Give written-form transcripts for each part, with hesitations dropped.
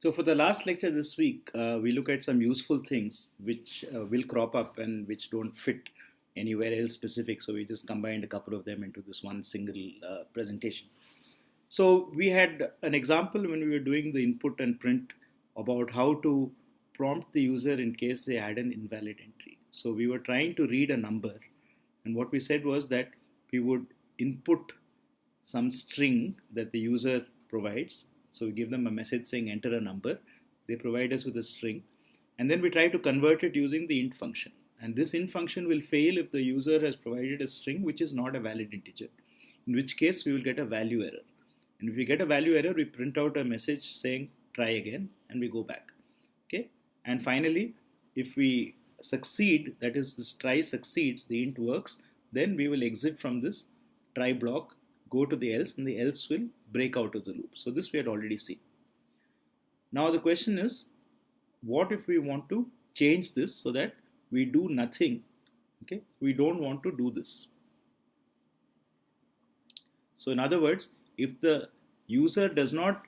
So for the last lecture this week, we look at some useful things which will crop up and which don't fit anywhere else specific. So we just combined a couple of them into this one single presentation. So we had an example when we were doing the input and print about how to prompt the user in case they had an invalid entry. So we were trying to read a number, and what we said was that we would input some string that the user provides. So we give them a message saying enter a number. They provide us with a string, and then we try to convert it using the int function. And this int function will fail if the user has provided a string which is not a valid integer, in which case we will get a value error. And if we get a value error, we print out a message saying try again, and we go back. Okay. And finally, if we succeed, that is, this try succeeds, the int works, then we will exit from this try block, go to the else, and the else will break out of the loop. So this we had already seen. Now the question is, what if we want to change this so that we do nothing? Okay, we don't want to do this. So in other words, if the user does not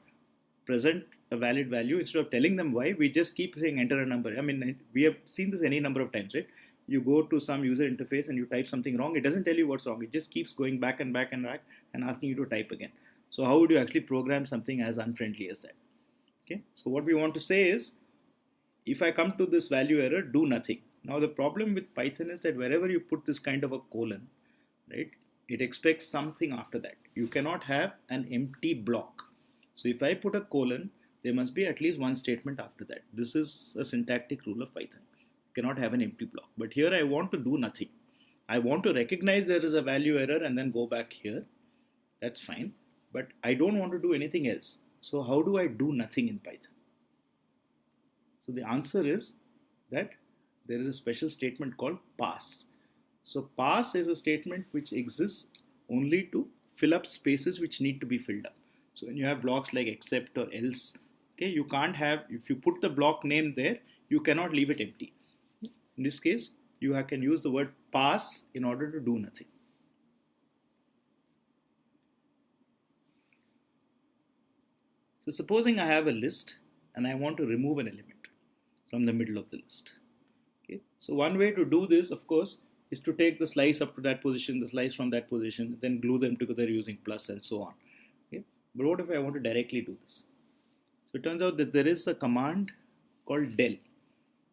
present a valid value, instead of telling them why, we just keep saying enter a number. I mean, we have seen this any number of times, right? You go to some user interface and you type something wrong, it doesn't tell you what's wrong. It just keeps going back and back and back and asking you to type again. So how would you actually program something as unfriendly as that? Okay, so what we want to say is, if I come to this value error, do nothing. Now the problem with Python is that wherever you put this kind of a colon, right, it expects something after that. You cannot have an empty block. So if I put a colon, there must be at least one statement after that. This is a syntactic rule of Python. You cannot have an empty block. But here I want to do nothing. I want to recognize there is a value error and then go back here. That's fine. But I don't want to do anything else. So how do I do nothing in Python? So the answer is that there is a special statement called pass. So pass is a statement which exists only to fill up spaces which need to be filled up. So when you have blocks like except or else, okay, you can't have, if you put the block name there, you cannot leave it empty. In this case, you can use the word pass in order to do nothing. So supposing I have a list and I want to remove an element from the middle of the list. Okay. So one way to do this, of course, is to take the slice up to that position, the slice from that position, then glue them together using plus and so on. Okay. But what if I want to directly do this? So it turns out that there is a command called del.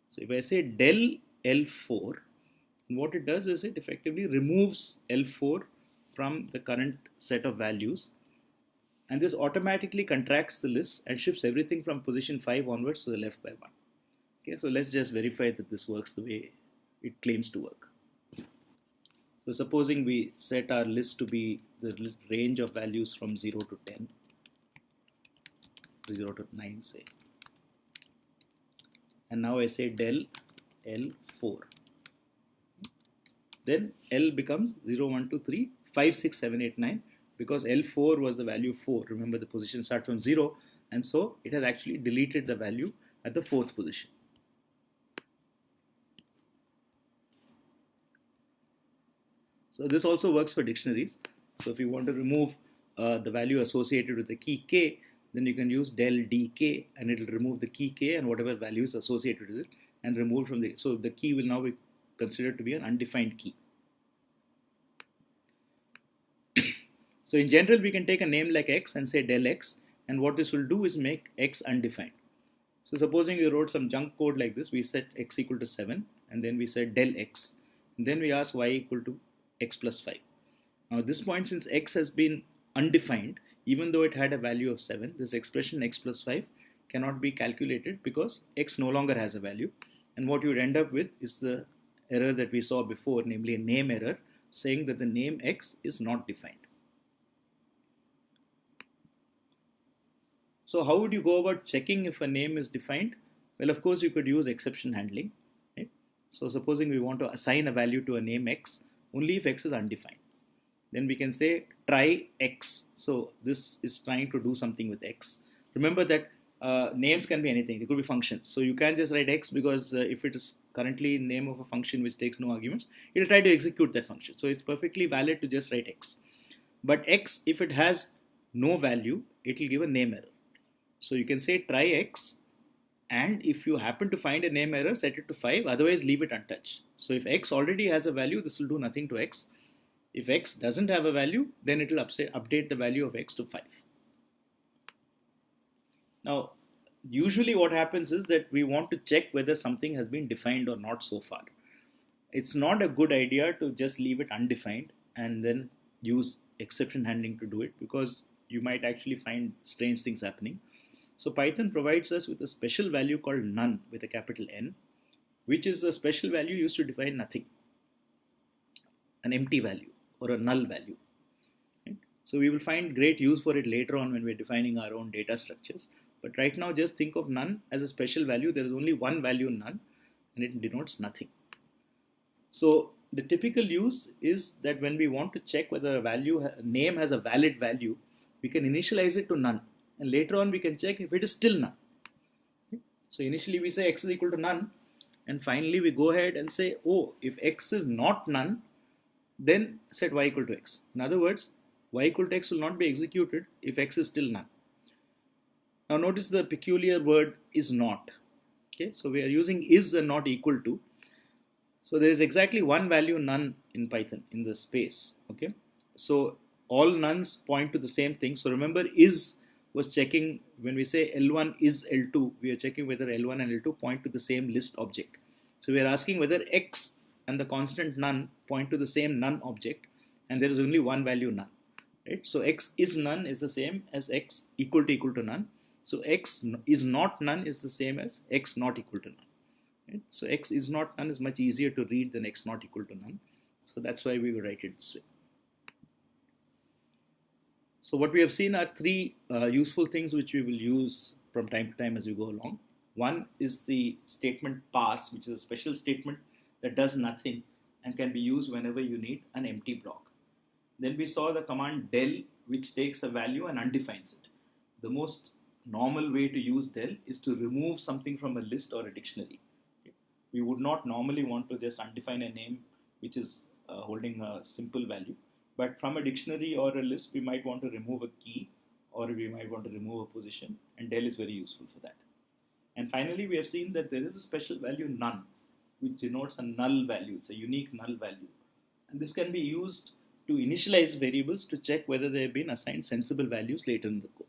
So if I say del L4, what it does is it effectively removes L4 from the current set of values, and this automatically contracts the list and shifts everything from position 5 onwards to the left by 1. Okay, so let's just verify that this works the way it claims to work. So supposing we set our list to be the range of values from 0 to 10, 0 to 9 say. And now I say del L4. Then L becomes 0, 1, 2, 3, 5, 6, 7, 8, 9, because L4 was the value 4. Remember, the position starts from 0, and so it has actually deleted the value at the 4th position. So this also works for dictionaries. So if you want to remove the value associated with the key k, then you can use del dk, and it will remove the key k and whatever value is associated with it and remove from the, so the key will now be considered to be an undefined key. So in general, we can take a name like x and say del x, and what this will do is make x undefined. So supposing we wrote some junk code like this, we set x equal to 7, and then we said del x, and then we ask y equal to x plus 5. Now at this point, since x has been undefined, even though it had a value of 7, this expression x plus 5 cannot be calculated because x no longer has a value, and what you would end up with is the error that we saw before, namely a name error saying that the name x is not defined. So how would you go about checking if a name is defined? Well, of course, you could use exception handling. Right? So supposing we want to assign a value to a name x only if x is undefined. Then we can say try x. So this is trying to do something with x. Remember that names can be anything. They could be functions. So you can't just write x because if it is currently name of a function which takes no arguments, it will try to execute that function. So it's perfectly valid to just write x. But x, if it has no value, it will give a name error. So you can say try X, and if you happen to find a name error, set it to 5, otherwise leave it untouched. So if X already has a value, this will do nothing to X. If X doesn't have a value, then it will update the value of X to 5. Now, usually what happens is that we want to check whether something has been defined or not so far. It's not a good idea to just leave it undefined and then use exception handling to do it, because you might actually find strange things happening. So Python provides us with a special value called none with a capital N, which is a special value used to define nothing, an empty value or a null value. Right? So we will find great use for it later on when we're defining our own data structures. But right now, just think of none as a special value. There is only one value, none, and it denotes nothing. So the typical use is that when we want to check whether a name has a valid value, we can initialize it to none, and later on we can check if it is still none. So initially we say X is equal to none, and finally we go ahead and say, oh, if X is not none, then set Y equal to X. In other words, Y equal to X will not be executed if X is still none. Now notice the peculiar word is not. Okay, so we are using is and not equal to. So there is exactly one value none in Python in the space. Okay, so all nuns point to the same thing. So remember, is was checking when we say L1 is L2, we are checking whether L1 and L2 point to the same list object. So we are asking whether X and the constant none point to the same none object, and there is only one value none. Right? So X is none is the same as X equal to none. So X is not none is the same as X not equal to none. Right? So X is not none is much easier to read than X not equal to none. So that's why we will write it this way. So what we have seen are three useful things which we will use from time to time as we go along. One is the statement pass, which is a special statement that does nothing and can be used whenever you need an empty block. Then we saw the command del, which takes a value and undefines it. The most normal way to use del is to remove something from a list or a dictionary. We would not normally want to just undefine a name which is holding a simple value. But from a dictionary or a list, we might want to remove a key, or we might want to remove a position, and del is very useful for that. And finally, we have seen that there is a special value none, which denotes a null value. It's a unique null value. And this can be used to initialize variables to check whether they have been assigned sensible values later in the code.